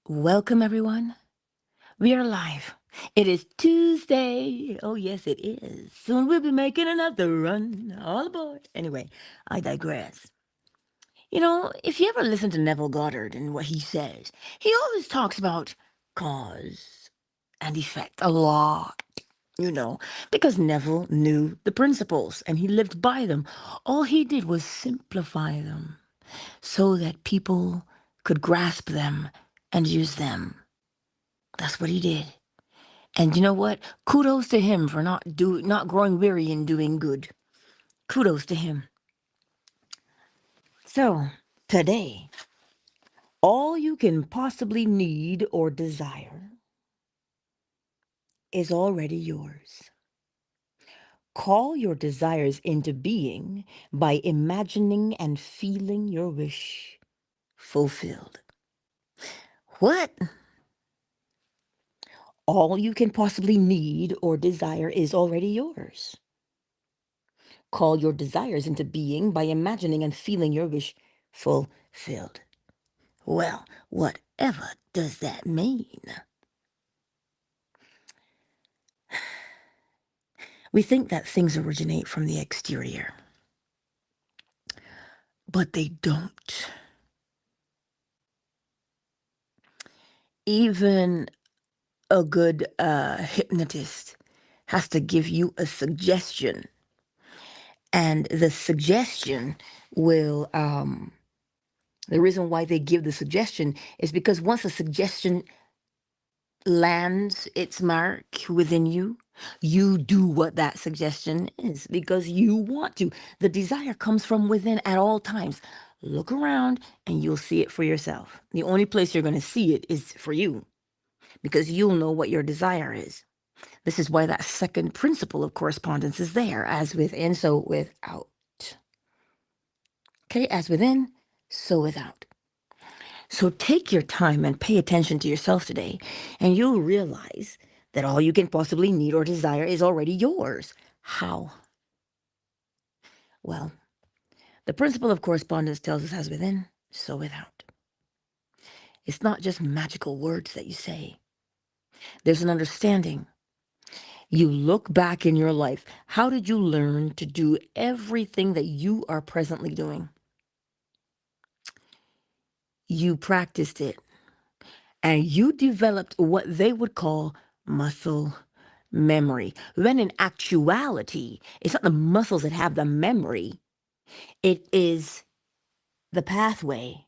Welcome, everyone. We are live. It is Tuesday. Oh, yes, it is. Soon we'll be making another run. All aboard. Anyway, I digress. If you ever listen to Neville Goddard and what he says, he always talks about cause and effect a lot, you know, because Neville knew the principles and he lived by them. All he did was simplify them so that people could grasp them and use them. That's what he did. And you know what? Kudos to him for not growing weary in doing good. Kudos to him. So, today, all you can possibly need or desire is already yours. Call your desires into being by imagining and feeling your wish fulfilled. What? All you can possibly need or desire is already yours. Call your desires into being by imagining and feeling your wish fulfilled. Well, whatever does that mean? We think that things originate from the exterior, but they don't. Even a good hypnotist has to give you a suggestion, and the suggestion will the reason why they give the suggestion is because once a suggestion lands its mark within you, you do what that suggestion is because you want to. The desire comes from within at all times. Look around and you'll see it for yourself. The only place you're going to see it is for you because you'll know what your desire is. This is why that second principle of correspondence is there, as within, so without. Okay, as within, so without. So take your time and pay attention to yourself today, and you'll realize that all you can possibly need or desire is already yours. How? Well, the principle of correspondence tells us as within, so without. It's not just magical words that you say. There's an understanding. You look back in your life. How did you learn to do everything that you are presently doing? You practiced it, and you developed what they would call muscle memory. When in actuality, it's not the muscles that have the memory, it is the pathway,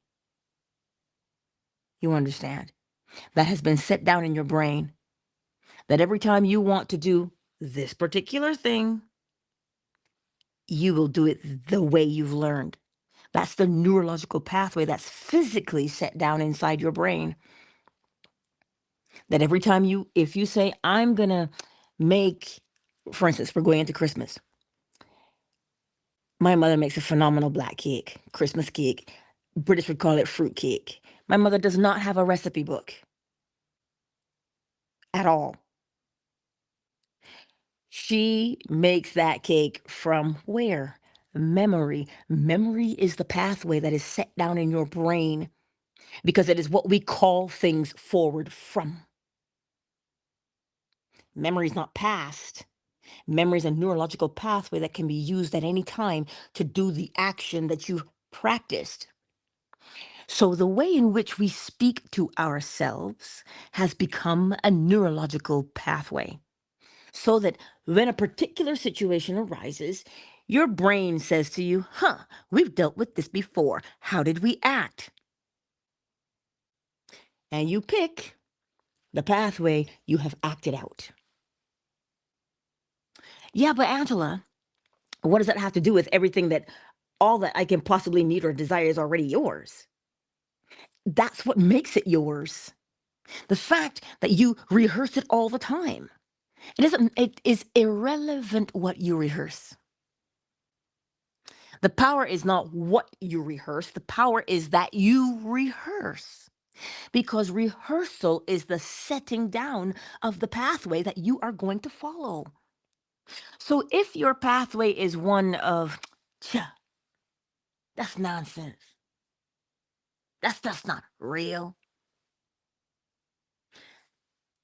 you understand, that has been set down in your brain. That every time you want to do this particular thing, you will do it the way you've learned. That's the neurological pathway that's physically set down inside your brain. That every time if you say, I'm going to make, for instance, we're going into Christmas. My mother makes a phenomenal black cake, Christmas cake. British would call it fruit cake. My mother does not have a recipe book at all. She makes that cake from where? Memory. Memory is the pathway that is set down in your brain because it is what we call things forward from. Memory is not past. Memory is a neurological pathway that can be used at any time to do the action that you've practiced. So the way in which we speak to ourselves has become a neurological pathway. So that when a particular situation arises, your brain says to you, we've dealt with this before. How did we act? And you pick the pathway you have acted out. Yeah, but Angela, what does that have to do with everything that all that I can possibly need or desire is already yours? That's what makes it yours. The fact that you rehearse it all the time. It is irrelevant what you rehearse. The power is not what you rehearse. The power is that you rehearse. Because rehearsal is the setting down of the pathway that you are going to follow. So if your pathway is one of, that's nonsense. That's not real.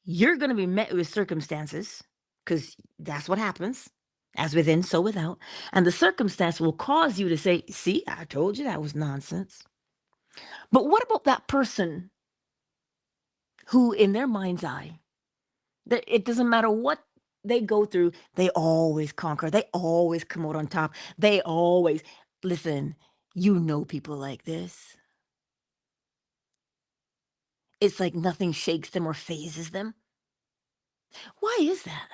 You're going to be met with circumstances, because that's what happens. As within, so without. And the circumstance will cause you to say, see, I told you that was nonsense. But what about that person who, in their mind's eye, that it doesn't matter what they go through, they always conquer. They always come out on top. They always, listen, you know people like this. It's like nothing shakes them or phases them. Why is that?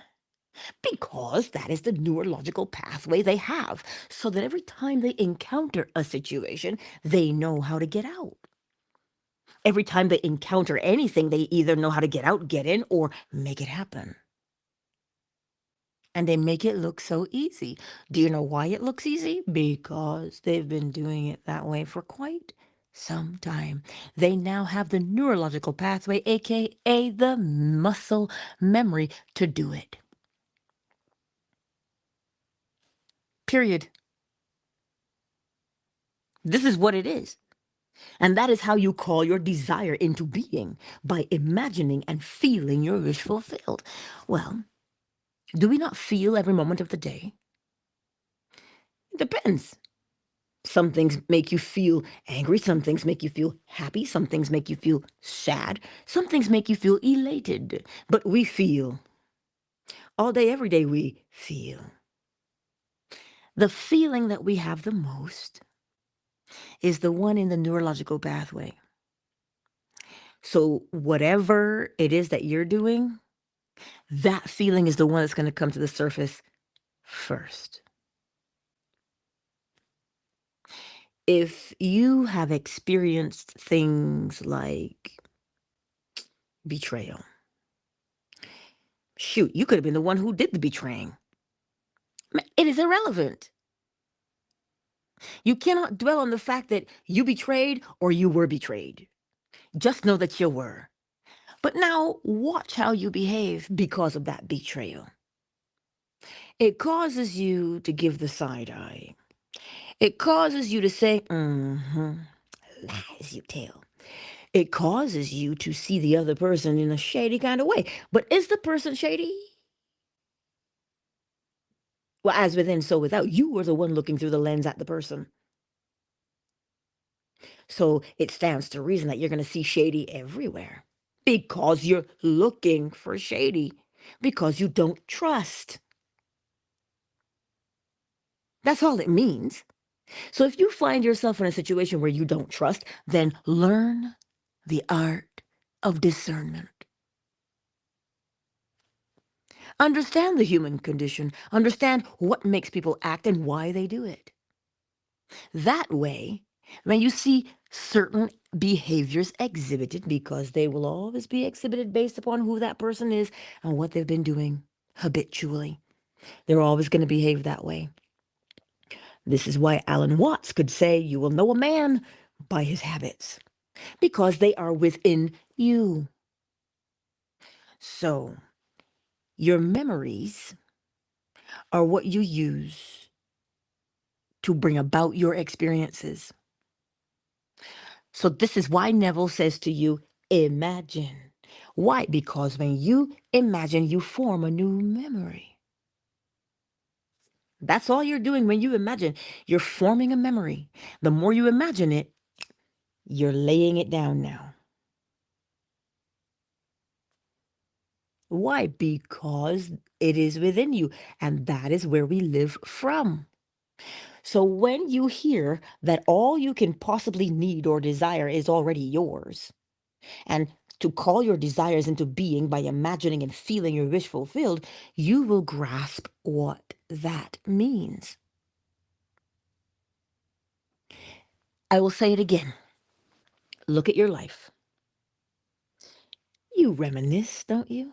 Because that is the neurological pathway they have, so that every time they encounter a situation, they know how to get out. Every time they encounter anything, they either know how to get out, get in, or make it happen. And they make it look so easy. Do you know why it looks easy? Because they've been doing it that way for quite some time. They now have the neurological pathway, aka the muscle memory, to do it. Period. This is what it is. And that is how you call your desire into being, by imagining and feeling your wish fulfilled. Well, do we not feel every moment of the day? It depends. Some things make you feel angry, some things make you feel happy, some things make you feel sad, some things make you feel elated. But we feel. All day, every day, we feel. The feeling that we have the most is the one in the neurological pathway. So, whatever it is that you're doing, that feeling is the one that's going to come to the surface first. If you have experienced things like betrayal, shoot, you could have been the one who did the betraying. It is irrelevant. You cannot dwell on the fact that you betrayed or you were betrayed. Just know that you were. But now watch how you behave because of that betrayal. It causes you to give the side eye. It causes you to say, lies you tell. It causes you to see the other person in a shady kind of way. But is the person shady? Well, as within, so without. You were the one looking through the lens at the person. So it stands to reason that you're going to see shady everywhere. Because you're looking for shady. Because you don't trust. That's all it means. So if you find yourself in a situation where you don't trust, then learn the art of discernment. Understand the human condition. Understand what makes people act and why they do it. That way, when you see certain behaviors exhibited, because they will always be exhibited based upon who that person is and what they've been doing habitually, they're always going to behave that way. This is why Alan Watts could say, you will know a man by his habits, because they are within you. So, your memories are what you use to bring about your experiences. So this is why Neville says to you, imagine. Why? Because when you imagine, you form a new memory. That's all you're doing when you imagine. You're forming a memory. The more you imagine it, you're laying it down now. Why? Because it is within you, and that is where we live from. So when you hear that all you can possibly need or desire is already yours, and to call your desires into being by imagining and feeling your wish fulfilled, you will grasp what that means. I will say it again. Look at your life. You reminisce, don't you?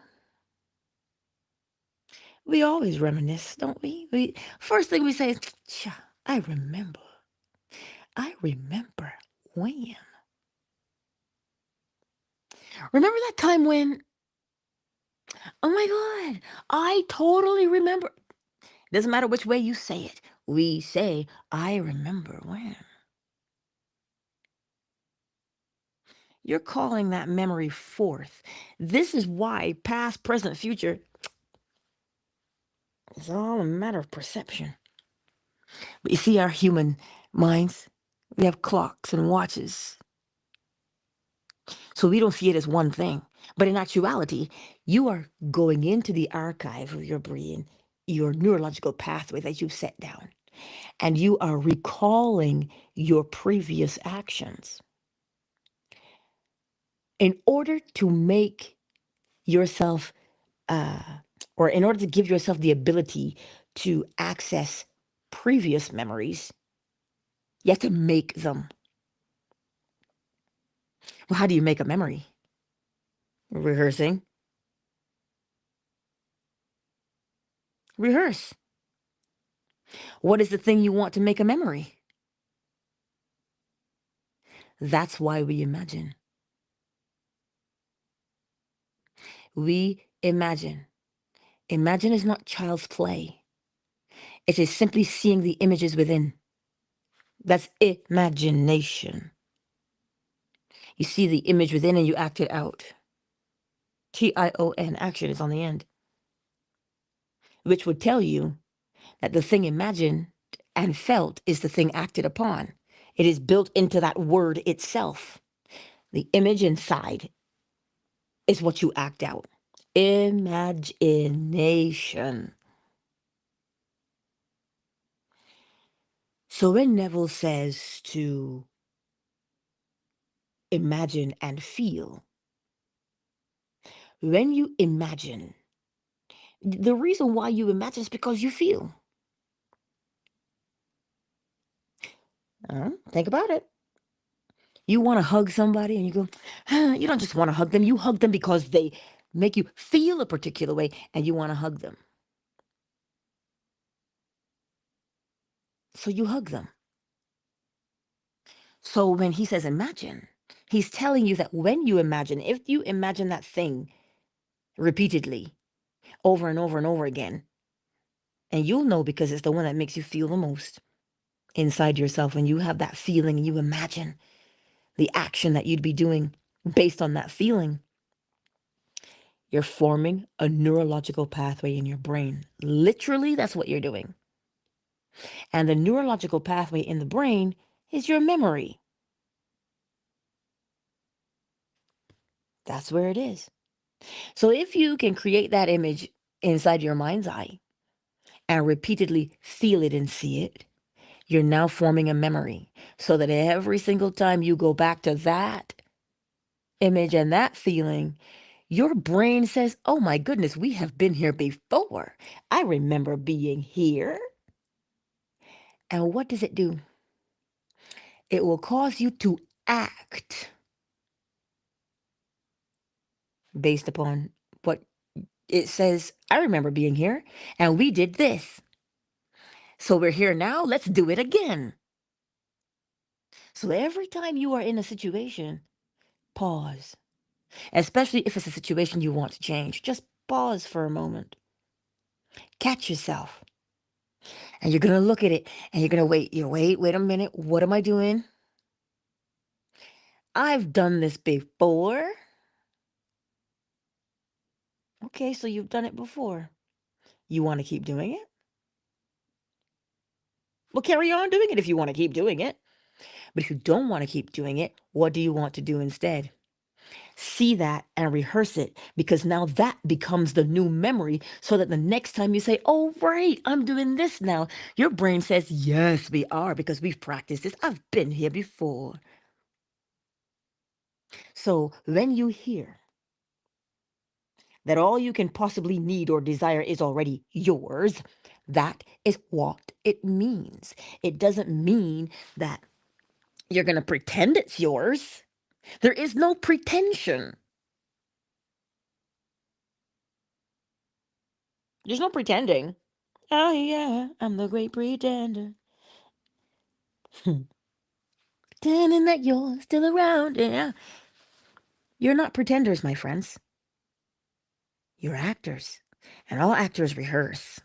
We always reminisce, don't we? First thing we say is, "Cha, I remember. I remember when. Remember that time when, oh my God, I totally remember." Doesn't matter which way you say it. We say, I remember when. You're calling that memory forth. This is why past, present, future is all a matter of perception. But you see, our human minds, we have clocks and watches. So we don't see it as one thing. But in actuality, you are going into the archive of your brain, your neurological pathway that you've set down, and you are recalling your previous actions. In order to make yourself, or in order to give yourself the ability to access previous memories, you have to make them. Well, how do you make a memory? Rehearsing. Rehearse. What is the thing you want to make a memory? That's why we imagine. We imagine. Imagine is not child's play. It is simply seeing the images within. That's imagination. You see the image within and you act it out. Tion, action is on the end, which would tell you that the thing imagined and felt is the thing acted upon. It is built into that word itself. The image inside is what you act out. Imagination. So when Neville says to imagine and feel, when you imagine, the reason why you imagine is because you feel. Think about it. You want to hug somebody and you go, you don't just want to hug them. You hug them because they make you feel a particular way and you want to hug them. So you hug them. So when he says imagine, he's telling you that when you imagine, if you imagine that thing repeatedly, over and over and over again, and you'll know because it's the one that makes you feel the most inside yourself. When you have that feeling and you imagine the action that you'd be doing based on that feeling, you're forming a neurological pathway in your brain. Literally, that's what you're doing. And the neurological pathway in the brain is your memory. That's where it is. So if you can create that image inside your mind's eye and repeatedly feel it and see it, you're now forming a memory so that every single time you go back to that image and that feeling, your brain says, oh my goodness, we have been here before. I remember being here. And what does it do? It will cause you to act based upon what it says. I remember being here and we did this. So we're here now. Let's do it again. So every time you are in a situation, pause. Especially if it's a situation you want to change. Just pause for a moment. Catch yourself. And you're going to look at it and you're going to wait. Wait a minute. What am I doing? I've done this before. Okay, so you've done it before. You want to keep doing it? Well, carry on doing it if you want to keep doing it. But if you don't want to keep doing it, what do you want to do instead? See that and rehearse it, because now that becomes the new memory so that the next time you say, oh, right, I'm doing this now, your brain says, yes, we are, because we've practiced this. I've been here before. So when you hear that all you can possibly need or desire is already yours, that is what it means. It doesn't mean that you're going to pretend it's yours. There is no pretension. There's no pretending. Oh, yeah, I'm the great pretender. Pretending that you're still around. Yeah. You're not pretenders, my friends. You're actors. And all actors rehearse.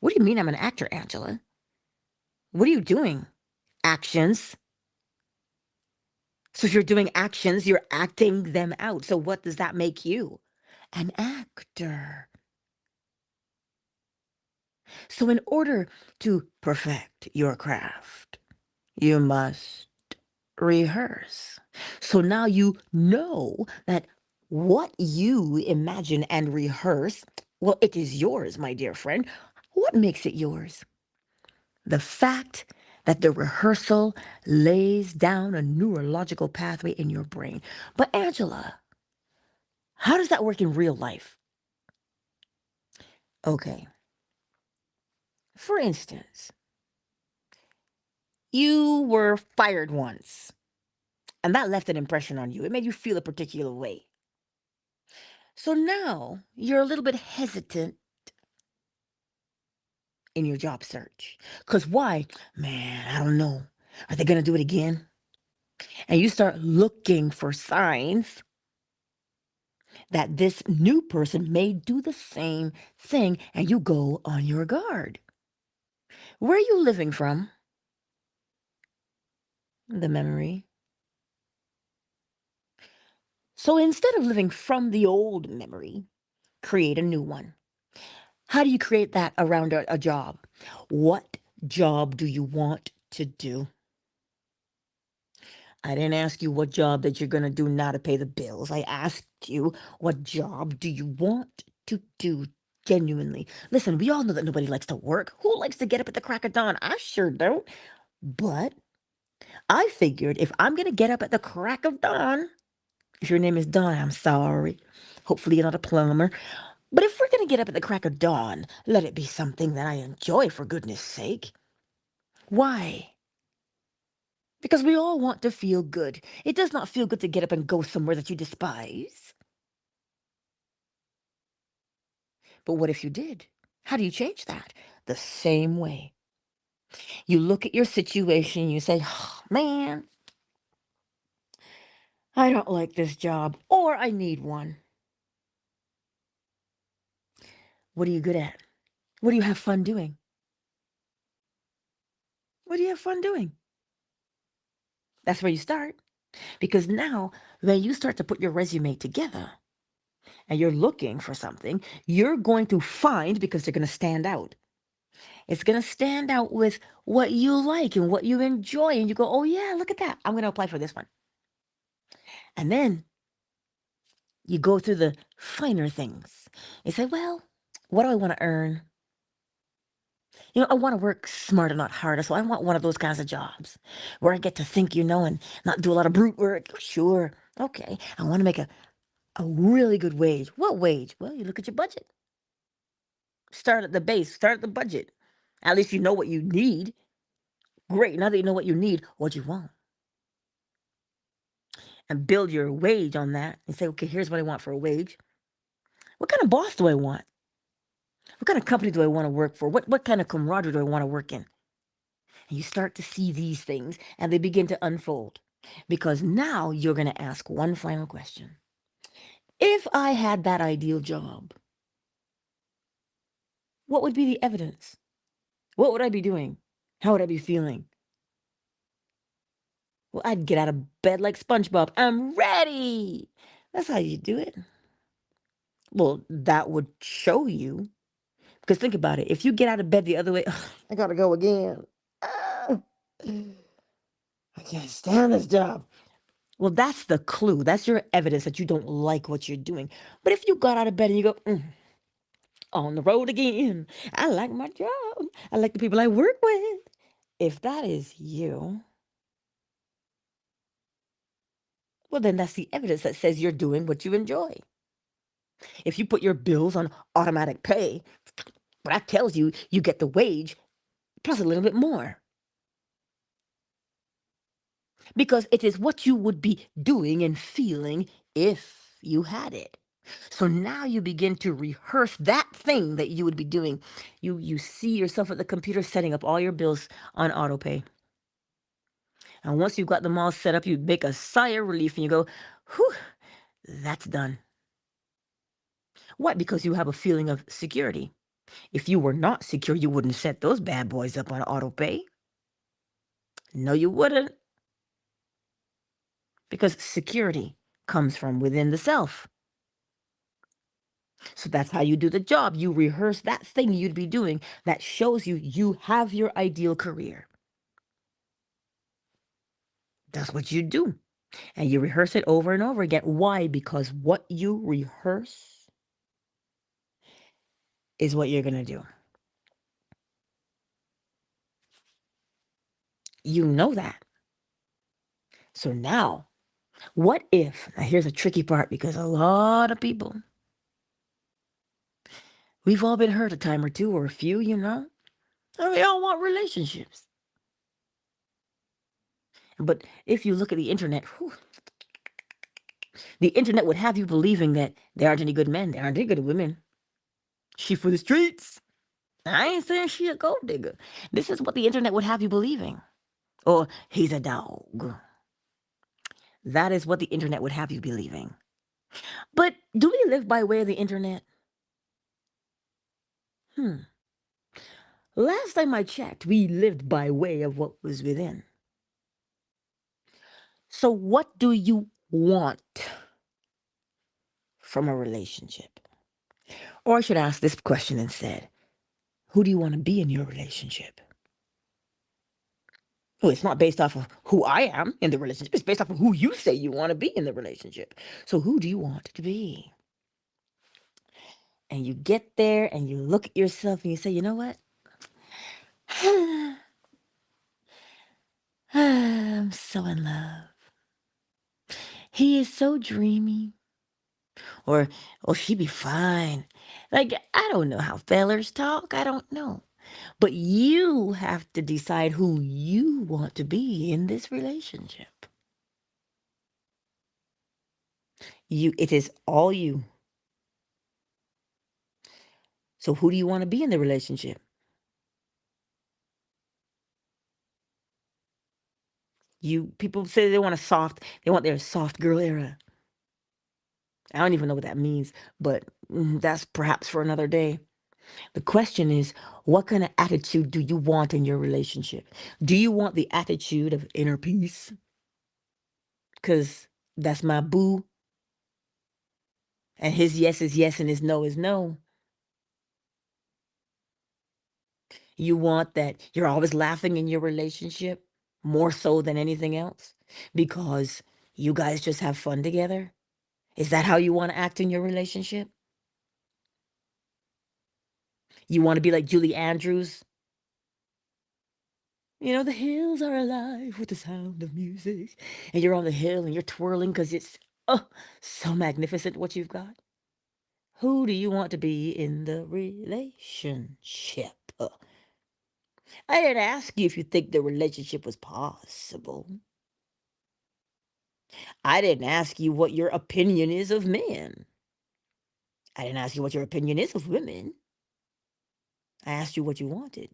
What do you mean I'm an actor, Angela? What are you doing? Actions. So if you're doing actions, you're acting them out. So what does that make you? An actor. So in order to perfect your craft, you must rehearse. So now you know that what you imagine and rehearse, well, it is yours, my dear friend. What makes it yours? The fact that the rehearsal lays down a neurological pathway in your brain. But Angela, how does that work in real life? Okay. For instance, you were fired once, and that left an impression on you. It made you feel a particular way. So now you're a little bit hesitant in your job search. Because why? Man, I don't know. Are they going to do it again? And you start looking for signs that this new person may do the same thing, and you go on your guard. Where are you living from? The memory. So instead of living from the old memory, create a new one. How do you create that around a job? What job do you want to do? I didn't ask you what job that you're going to do now to pay the bills. I asked you, what job do you want to do genuinely? Listen, we all know that nobody likes to work. Who likes to get up at the crack of dawn? I sure don't. But I figured if I'm going to get up at the crack of dawn, if your name is Dawn, I'm sorry. Hopefully you're not a plumber. But if we're going to get up at the crack of dawn, let it be something that I enjoy, for goodness sake. Why? Because we all want to feel good. It does not feel good to get up and go somewhere that you despise. But what if you did? How do you change that? The same way. You look at your situation, you say, oh, man, I don't like this job, or I need one. What are you good at? What do you have fun doing? What do you have fun doing? That's where you start. Because now, when you start to put your resume together and you're looking for something, you're going to find, because they're going to stand out. It's going to stand out with what you like and what you enjoy. And you go, oh, yeah, look at that. I'm going to apply for this one. And then you go through the finer things. You say, well, what do I want to earn? I want to work smarter, not harder. So I want one of those kinds of jobs where I get to think, and not do a lot of brute work. Sure. Okay. I want to make a really good wage. What wage? Well, you look at your budget. Start at the base, start at the budget. At least you know what you need. Great. Now that you know what you need, what you want. And build your wage on that and say, okay, here's what I want for a wage. What kind of boss do I want? What kind of company do I want to work for? What kind of camaraderie do I want to work in? And you start to see these things and they begin to unfold. Because now you're going to ask one final question. If I had that ideal job, what would be the evidence? What would I be doing? How would I be feeling? Well, I'd get out of bed like SpongeBob. I'm ready. That's how you do it. Well, that would show you. Because think about it. If you get out of bed the other way, I gotta go again. Ah, I can't stand this job. Well, that's the clue. That's your evidence that you don't like what you're doing. But if you got out of bed and you go, on the road again, I like my job. I like the people I work with. If that is you, well, then that's the evidence that says you're doing what you enjoy. If you put your bills on automatic pay, that tells you you get the wage plus a little bit more. Because it is what you would be doing and feeling if you had it. So now you begin to rehearse that thing that you would be doing. You see yourself at the computer setting up all your bills on auto pay. And once you've got them all set up, you make a sigh of relief and you go, whew, that's done. Why? Because you have a feeling of security. If you were not secure, you wouldn't set those bad boys up on auto pay. No, you wouldn't. because security comes from within the self. So that's how you do the job. You rehearse that thing you'd be doing that shows you have your ideal career. That's what you do. And you rehearse it over and over again. Why? Because what you rehearse is what you're going to do. You know that. So now, what if, now here's a tricky part because a lot of people, we've all been hurt a time or two or a few, and we all want relationships. But if you look at the internet, the internet would have you believing that there aren't any good men, there aren't any good women. She for the streets. I ain't saying she a gold digger. This is what the internet would have you believing. Or he's a dog. That is what the internet would have you believing. But do we live by way of the internet? Last time I checked, we lived by way of what was within. So what do you want from a relationship? Or I should ask this question instead. Who do you want to be in your relationship? Well, it's not based off of who I am in the relationship. It's based off of who you say you want to be in the relationship. So who do you want to be? And you get there and you look at yourself and you say, you know what? I'm so in love. He is so dreamy. Or, oh, she be fine. Like, I don't know how fellers talk. I don't know. But you have to decide who you want to be in this relationship. It is all you. So who do you want to be in the relationship? People say they want they want their soft girl era. I don't even know what that means, but that's perhaps for another day. The question is, what kind of attitude do you want in your relationship? Do you want the attitude of inner peace? Because that's my boo. And his yes is yes and his no is no. You want that you're always laughing in your relationship more so than anything else because you guys just have fun together? Is that how you want to act in your relationship? You want to be like Julie Andrews? The hills are alive with the sound of music. And you're on the hill and you're twirling because it's so magnificent what you've got. Who do you want to be in the relationship? I didn't ask you if you think the relationship was possible. I didn't ask you what your opinion is of men. I didn't ask you what your opinion is of women. I asked you what you wanted.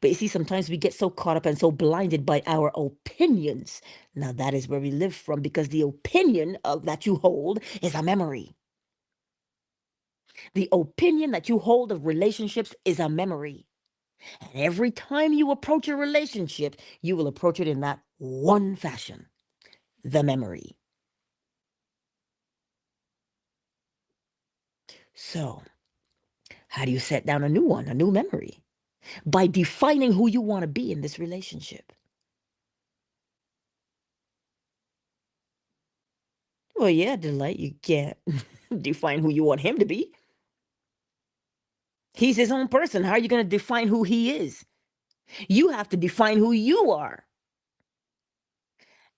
But you see, sometimes we get so caught up and so blinded by our opinions. Now that is where we live from because the opinion that you hold is a memory. The opinion that you hold of relationships is a memory. And every time you approach a relationship, you will approach it in that one fashion, the memory. So, how do you set down a new one, a new memory? By defining who you want to be in this relationship. Well, yeah, Delight, you can't define who you want him to be. He's his own person. How are you going to define who he is? You have to define who you are.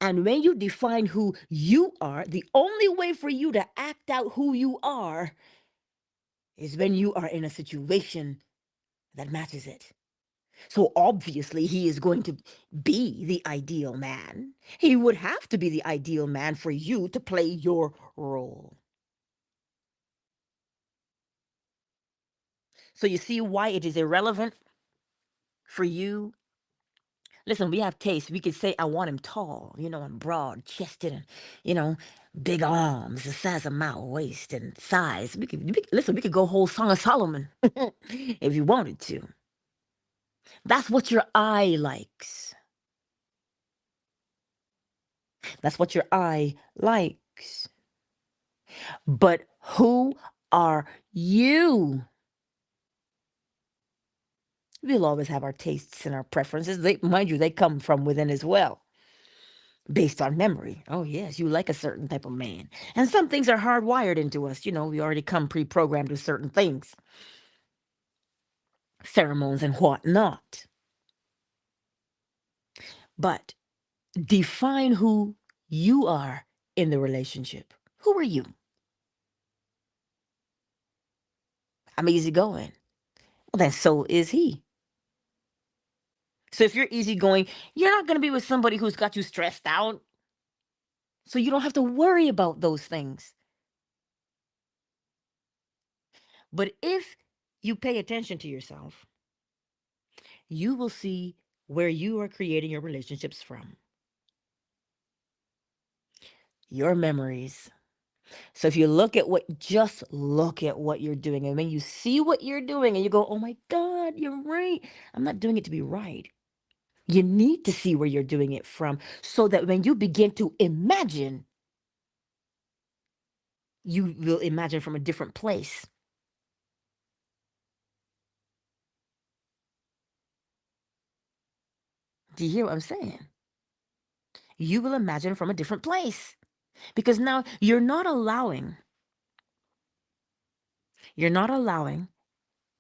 And when you define who you are, the only way for you to act out who you are is when you are in a situation that matches it. So obviously, he is going to be the ideal man. He would have to be the ideal man for you to play your role. So you see why it is irrelevant for you. Listen, we have taste. We could say, I want him tall, and broad chested and, big arms, the size of my waist and thighs. Listen, we could go whole Song of Solomon if you wanted to. That's what your eye likes. That's what your eye likes. But who are you? We'll always have our tastes and our preferences. Mind you, they come from within as well, based on memory. Oh, yes, you like a certain type of man. And some things are hardwired into us. We already come pre programmed with certain things, pheromones and whatnot. But define who you are in the relationship. Who are you? I'm easygoing. Well, then so is he. So if you're easygoing, you're not going to be with somebody who's got you stressed out. So you don't have to worry about those things. But if you pay attention to yourself, you will see where you are creating your relationships from. Your memories. So if you just look at what you're doing, and when you see what you're doing and you go, oh my God, you're right. I'm not doing it to be right. You need to see where you're doing it from so that when you begin to imagine, you will imagine from a different place. Do you hear what I'm saying? You will imagine from a different place because now you're not allowing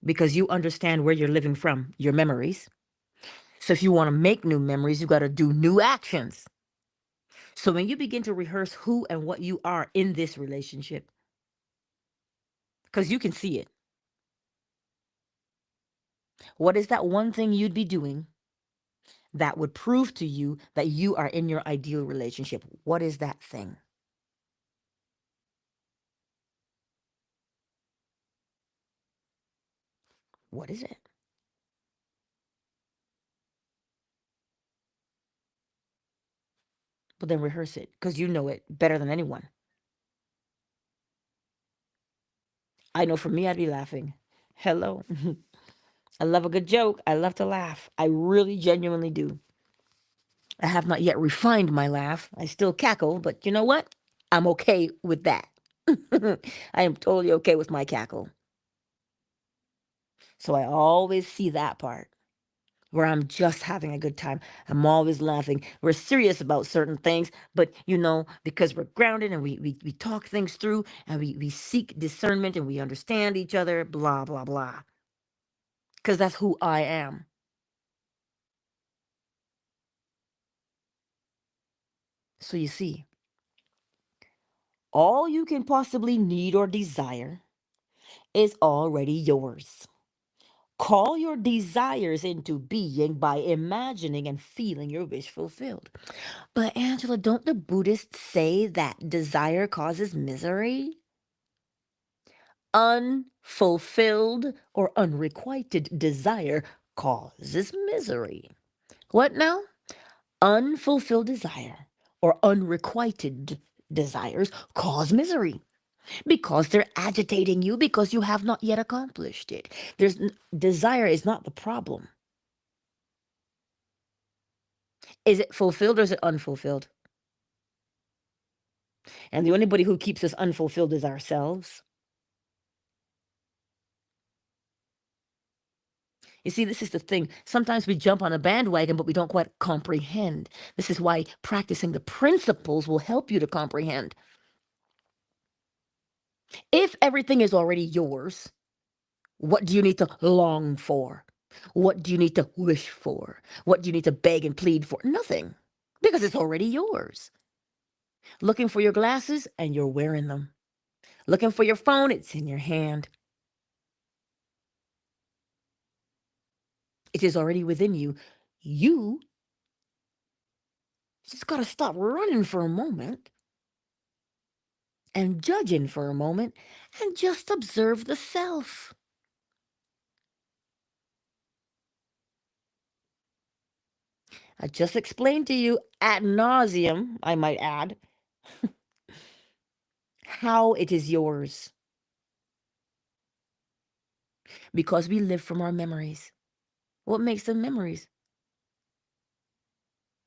because you understand where you're living from, your memories. So if you want to make new memories, you got to do new actions. So when you begin to rehearse who and what you are in this relationship, because you can see it, what is that one thing you'd be doing that would prove to you that you are in your ideal relationship? What is that thing? What is it? But then rehearse it because you know it better than anyone. I know for me, I'd be laughing. Hello. I love a good joke. I love to laugh. I really genuinely do. I have not yet refined my laugh. I still cackle, but you know what? I'm okay with that. I am totally okay with my cackle. So I always see that part where I'm just having a good time. I'm always laughing. We're serious about certain things, but because we're grounded and we talk things through and we seek discernment and we understand each other, blah, blah, blah. Because that's who I am. So you see, all you can possibly need or desire is already yours. Call your desires into being by imagining and feeling your wish fulfilled. But Angela, don't the Buddhists say that desire causes misery? Unfulfilled or unrequited desire causes misery. What now? Unfulfilled desire or unrequited desires cause misery because they're agitating you because you have not yet accomplished it. Desire is not the problem. Is it fulfilled or is it unfulfilled? And the only body who keeps us unfulfilled is ourselves. You see, this is the thing. Sometimes we jump on a bandwagon, but we don't quite comprehend. This is why practicing the principles will help you to comprehend. If everything is already yours, what do you need to long for? What do you need to wish for? What do you need to beg and plead for? Nothing, because it's already yours. Looking for your glasses and you're wearing them. Looking for your phone, it's in your hand. It is already within you. You just got to stop running for a moment and judging for a moment and just observe the self. I just explained to you ad nauseum, I might add, how it is yours because we live from our memories. What makes them memories?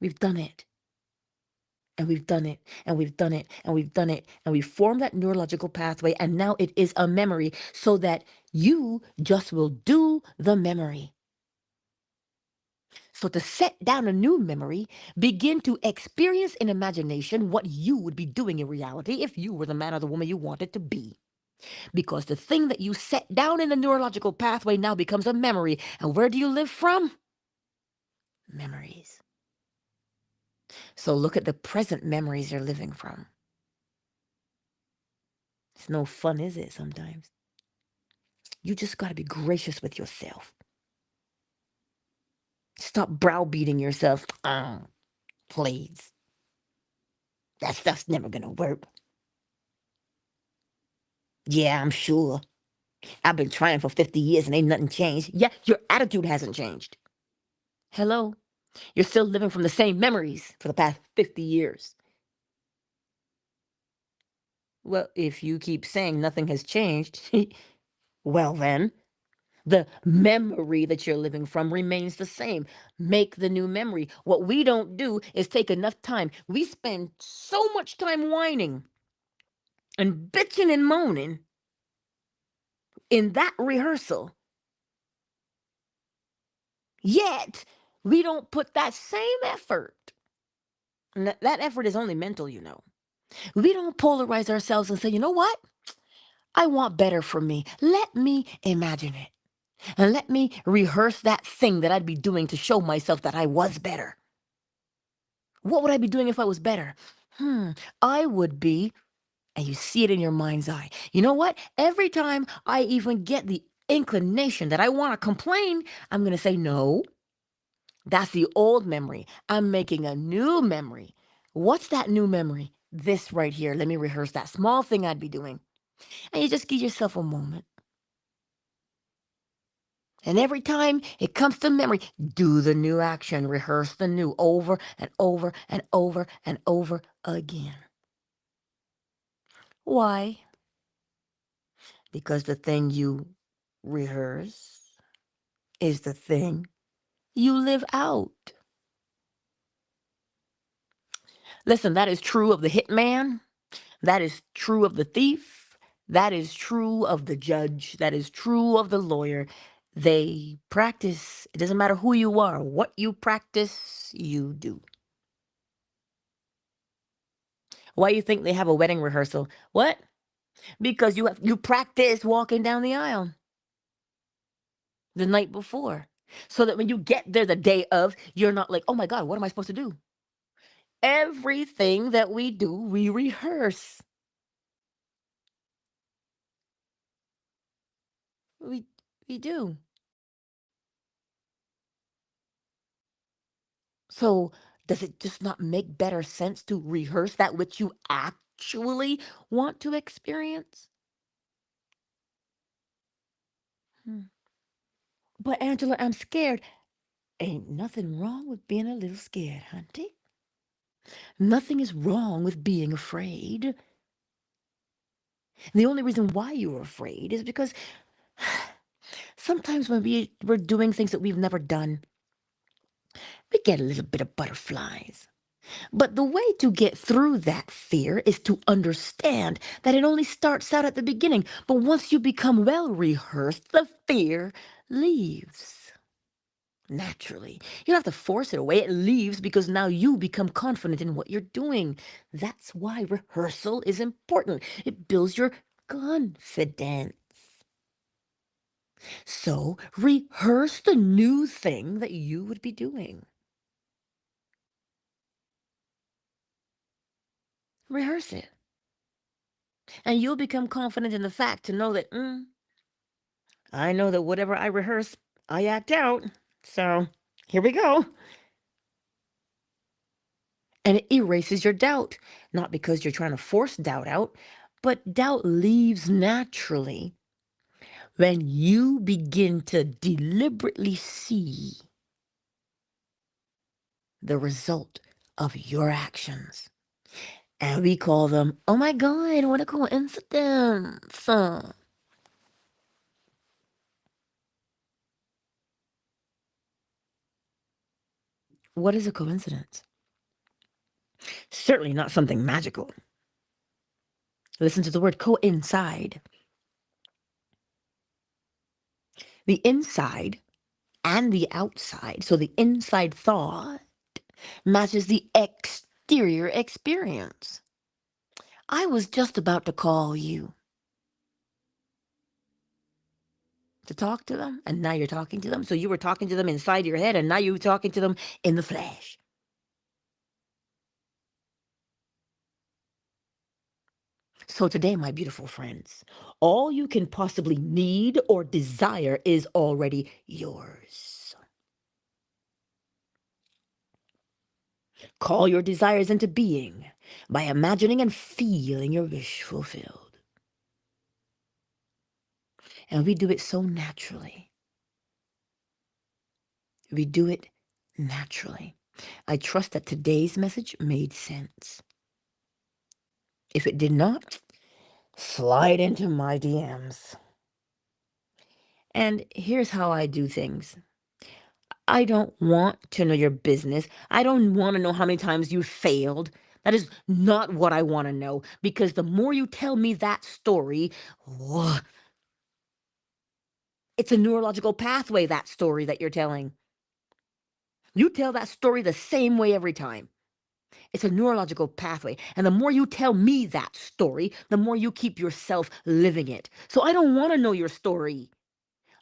We've done it. And we've done it, and we've done it, and we've done it, and we formed that neurological pathway, and now it is a memory so that you just will do the memory. So to set down a new memory, begin to experience in imagination what you would be doing in reality if you were the man or the woman you wanted to be. Because the thing that you set down in the neurological pathway now becomes a memory. And where do you live from? Memories. So look at the present memories you're living from. It's no fun, is it, sometimes? You just got to be gracious with yourself. Stop browbeating yourself. Please. That stuff's never going to work. Yeah, I'm sure. I've been trying for 50 years and ain't nothing changed. Yeah, your attitude hasn't changed. Hello? You're still living from the same memories for the past 50 years. Well, if you keep saying nothing has changed, well then, the memory that you're living from remains the same. Make the new memory. What we don't do is take enough time. We spend so much time whining and bitching and moaning in that rehearsal. Yet, we don't put that same effort. And that effort is only mental, you know. We don't polarize ourselves and say, you know what? I want better for me. Let me imagine it. And let me rehearse that thing that I'd be doing to show myself that I was better. What would I be doing if I was better? I would be, and you see it in your mind's eye. You know what? Every time I even get the inclination that I want to complain, I'm going to say, no, that's the old memory. I'm making a new memory. What's that new memory? This right here. Let me rehearse that small thing I'd be doing. And you just give yourself a moment. And every time it comes to memory, do the new action, rehearse the new over and over and over and over again. Why? Because the thing you rehearse is the thing you live out. Listen, that is true of the hitman. That is true of the thief. That is true of the judge. That is true of the lawyer. They practice. It doesn't matter who you are. What you practice, you do. Why you think they have a wedding rehearsal? What? Because you practice walking down the aisle the night before. So that when you get there the day of, you're not like, oh my God, what am I supposed to do? Everything that we do, we rehearse. We we do. So does it just not make better sense to rehearse that which you actually want to experience? Hmm. But Angela, I'm scared. Ain't nothing wrong with being a little scared, hunty. Nothing is wrong with being afraid. The only reason why you're afraid is because sometimes when we're doing things that we've never done, we get a little bit of butterflies. But the way to get through that fear is to understand that it only starts out at the beginning. But once you become well rehearsed, the fear leaves naturally. You don't have to force it away. It leaves because now you become confident in what you're doing. That's why rehearsal is important. It builds your confidence. So rehearse the new thing that you would be doing. Rehearse it. And you'll become confident in the fact to know that, I know that whatever I rehearse, I act out. So here we go. And it erases your doubt, not because you're trying to force doubt out, but doubt leaves naturally when you begin to deliberately see the result of your actions. And we call them, oh my God, what a coincidence. What is a coincidence? Certainly not something magical. Listen to the word coincide. The inside and the outside, so the inside thought matches the exterior experience. I was just about to call you to talk to them, and now you're talking to them. So you were talking to them inside your head, and now you're talking to them in the flesh. So today, my beautiful friends, all you can possibly need or desire is already yours. Call your desires into being by imagining and feeling your wish fulfilled. And we do it so naturally. We do it naturally. I trust that today's message made sense. If it did not, slide into my DMs. And here's how I do things. I don't want to know your business. I don't want to know how many times you failed. That is not what I want to know, because the more you tell me that story, oh, it's a neurological pathway, that story that you're telling. You tell that story the same way every time. It's a neurological pathway. And the more you tell me that story, the more you keep yourself living it. So I don't want to know your story.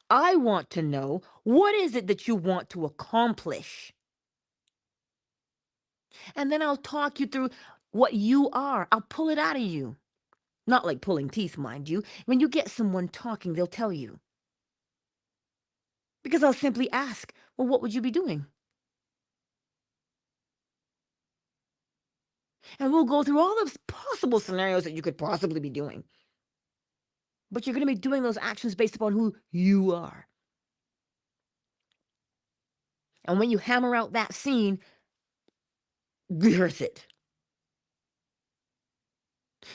I want to know, what is it that you want to accomplish? And then I'll talk you through what you are. I'll pull it out of you. Not like pulling teeth, mind you. When you get someone talking, they'll tell you. Because I'll simply ask, well, what would you be doing? And we'll go through all the possible scenarios that you could possibly be doing. But you're going to be doing those actions based upon who you are. And when you hammer out that scene, rehearse it.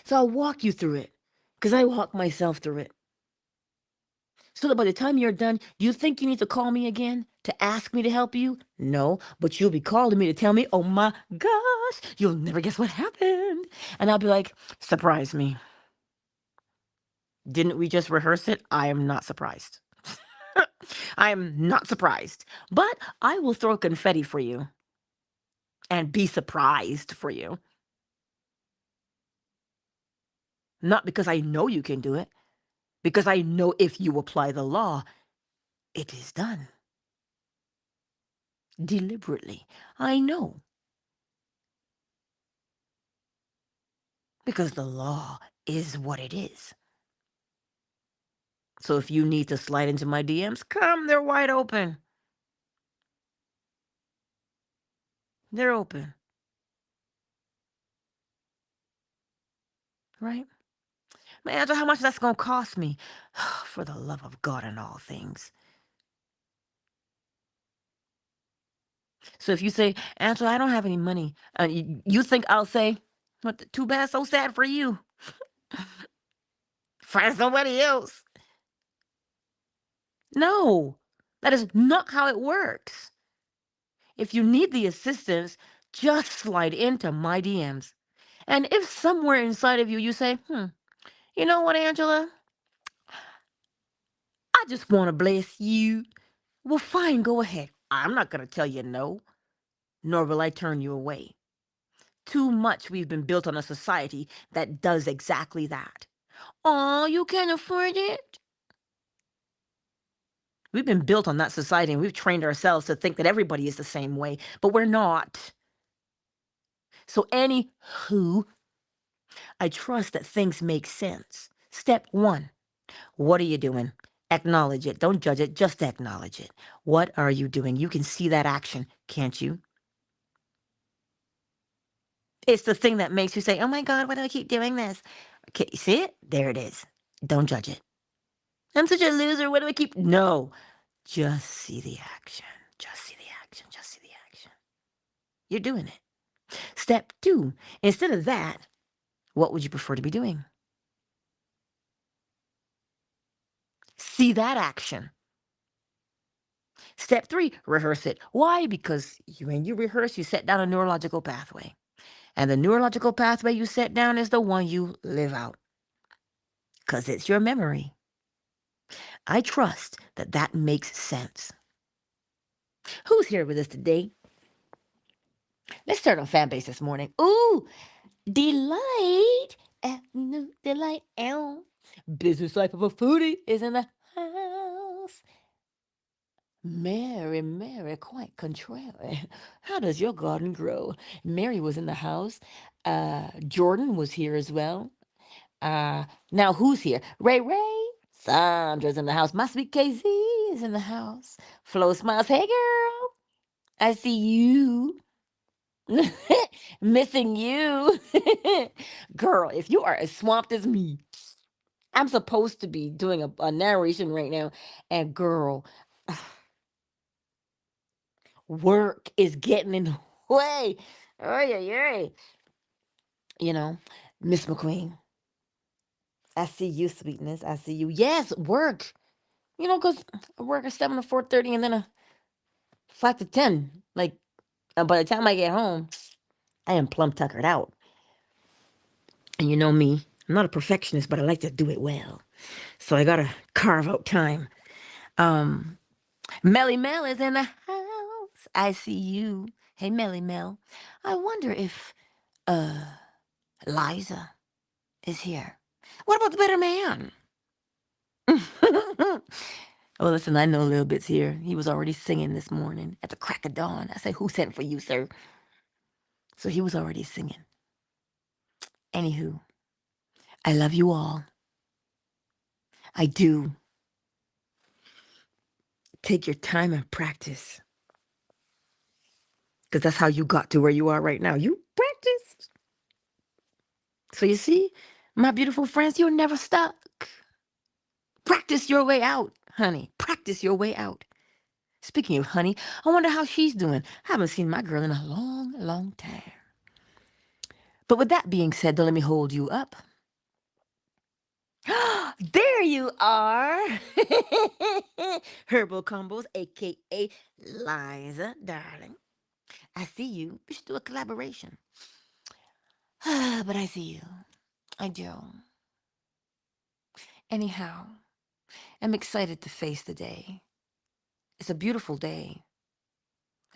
So I'll walk you through it, because I walk myself through it. So that by the time you're done, do you think you need to call me again to ask me to help you? No, but you'll be calling me to tell me, oh my gosh, you'll never guess what happened. And I'll be like, surprise me. Didn't we just rehearse it? I am not surprised. I am not surprised. But I will throw confetti for you and be surprised for you. Not because I know you can do it, because I know if you apply the law, it is done. Deliberately. I know. Because the law is what it is. So if you need to slide into my DMs, come, they're wide open. They're open. Right? Man, Angela, how much that's going to cost me? For the love of God and all things. So if you say, Angela, I don't have any money, and you think I'll say, what, too bad, so sad for you. Find somebody else. No, that is not how it works. If you need the assistance, just slide into my DMs. And if somewhere inside of you, you say, you know what, Angela? I just want to bless you. Well, fine, go ahead. I'm not going to tell you no, nor will I turn you away. Too much we've been built on a society that does exactly that. Oh, you can't afford it? We've been built on that society, and we've trained ourselves to think that everybody is the same way, but we're not. So anywho, I trust that things make sense. Step 1, what are you doing? Acknowledge it. Don't judge it. Just acknowledge it. What are you doing? You can see that action, can't you? It's the thing that makes you say, oh my God, why do I keep doing this? Okay, you see it? There it is. Don't judge it. I'm such a loser. What do I keep? No, just see the action. Just see the action. Just see the action. You're doing it. Step 2, instead of that, what would you prefer to be doing? See that action. Step 3, rehearse it. Why? Because when you rehearse, you set down a neurological pathway. And the neurological pathway you set down is the one you live out. Because it's your memory. I trust that that makes sense. Who's here with us today? Let's start on fan base this morning. Ooh, Delight. Afternoon Delight. Ow. Business life of a foodie is in the house. Mary, Mary, quite contrary. How does your garden grow? Mary was in the house. Jordan was here as well. Now who's here? Ray Ray. Sandra's in the house. My sweet KZ is in the house. Flo Smiles. Hey girl. I see you. Missing you. Girl, if you are as swamped as me, I'm supposed to be doing a narration right now. And girl, work is getting in the way. Oy, oy, oy. You know, Miss McQueen, I see you, sweetness. I see you. Yes, work. You know, because I work at 7 to 4:30 and then a 5 to 10. Like, by the time I get home, I am plumb tuckered out. And you know me, I'm not a perfectionist, but I like to do it well. So I gotta carve out time. Um, Melly Mel is in the house. I see you. Hey, Melly Mel. I wonder if Liza is here. What about the better man? Oh, listen, I know Lil Bit's here. He was already singing this morning at the crack of dawn. I said, who sent for you, sir? So he was already singing. Anywho, I love you all. I do. Take your time and practice. Because that's how you got to where you are right now. You practiced. So you see, my beautiful friends, you're never stuck. Practice your way out, honey. Practice your way out. Speaking of honey, I wonder how she's doing. I haven't seen my girl in a long, long time. But with that being said, though, let me hold you up. There you are. Herbal Combos, aka Liza, darling. I see you. We should do a collaboration. But I see you. I do. Anyhow, I'm excited to face the day. It's a beautiful day.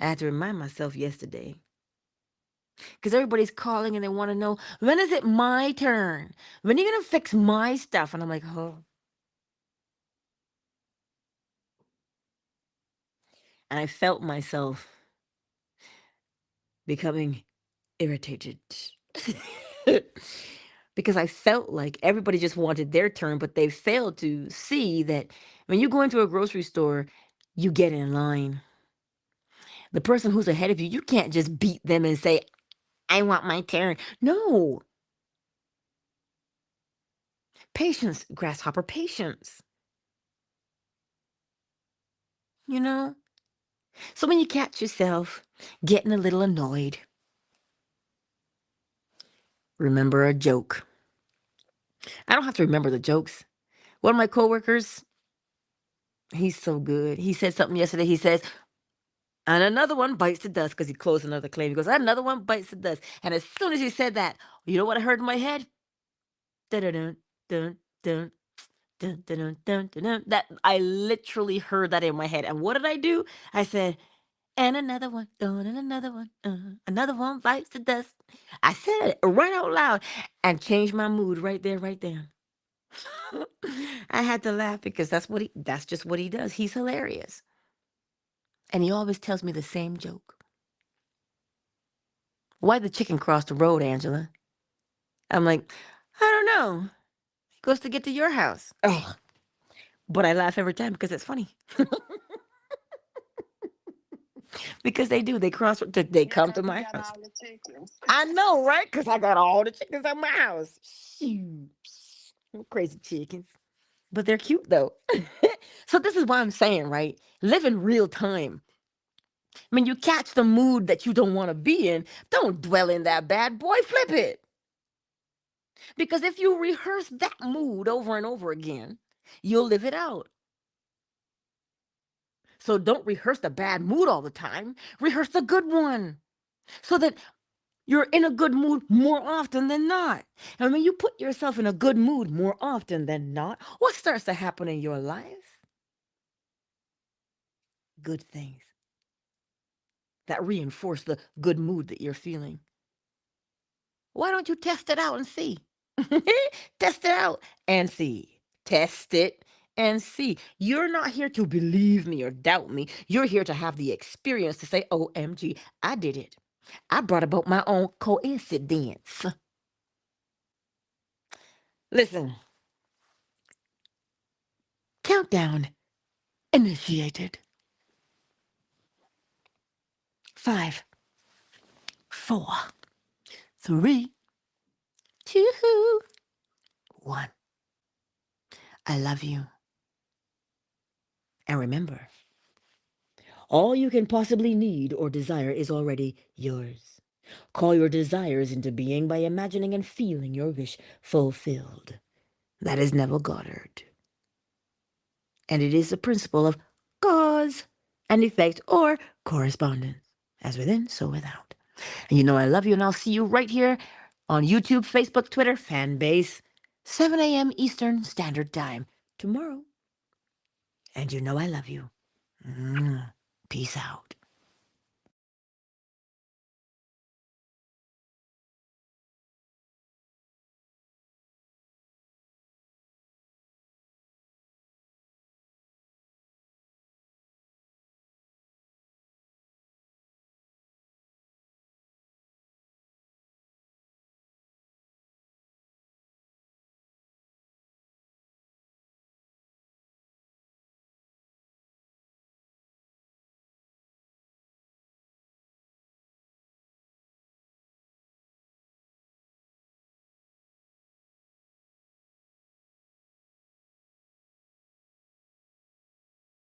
I had to remind myself yesterday. Because everybody's calling and they want to know, when is it my turn? When are you going to fix my stuff? And I'm like, oh. And I felt myself becoming irritated. Because I felt like everybody just wanted their turn, but they failed to see that when you go into a grocery store, you get in line. The person who's ahead of you, you can't just beat them and say, I want my turn. No. Patience, grasshopper, patience. You know? So when you catch yourself getting a little annoyed, remember a joke. I don't have to remember the jokes. One of my coworkers, he's so good. He said something yesterday. He says, and another one bites the dust because he closed another claim. He goes, and another one bites the dust. And as soon as he said that, you know what I heard in my head? Dun dun dun dun dun dun dun dun dun. Dun. That I literally heard that in my head. And what did I do? I said, and another one, another one bites the dust. I said it right out loud and changed my mood right there, right there. I had to laugh because that's just what he does. He's hilarious. And he always tells me the same joke. Why the chicken cross the road, Angela? I'm like, I don't know. He goes to get to your house. Oh, but I laugh every time because it's funny. Because they do. They cross. They come to my house. I know, right? Because I got all the chickens at my house. Shoot. Crazy chickens. But they're cute, though. So this is why I'm saying, right? Live in real time. When you catch the mood that you don't want to be in, don't dwell in that bad boy. Flip it. Because if you rehearse that mood over and over again, you'll live it out. So don't rehearse the bad mood all the time. Rehearse the good one. So that You're in a good mood more often than not. And when you put yourself in a good mood more often than not, what starts to happen in your life? Good things that reinforce the good mood that you're feeling. Why don't you test it out and see? Test it out and see. Test it and see. You're not here to believe me or doubt me. You're here to have the experience to say, OMG, I did it. I brought about my own coincidence. Listen, countdown initiated. 5, 4, 3, 2, 1. I love you. And remember, all you can possibly need or desire is already yours. Call your desires into being by imagining and feeling your wish fulfilled. That is Neville Goddard. And it is the principle of cause and effect or correspondence, as within, so without. And you know I love you, and I'll see you right here on YouTube, Facebook, Twitter, fan base, 7 a.m. Eastern Standard Time tomorrow. And you know I love you. Peace out.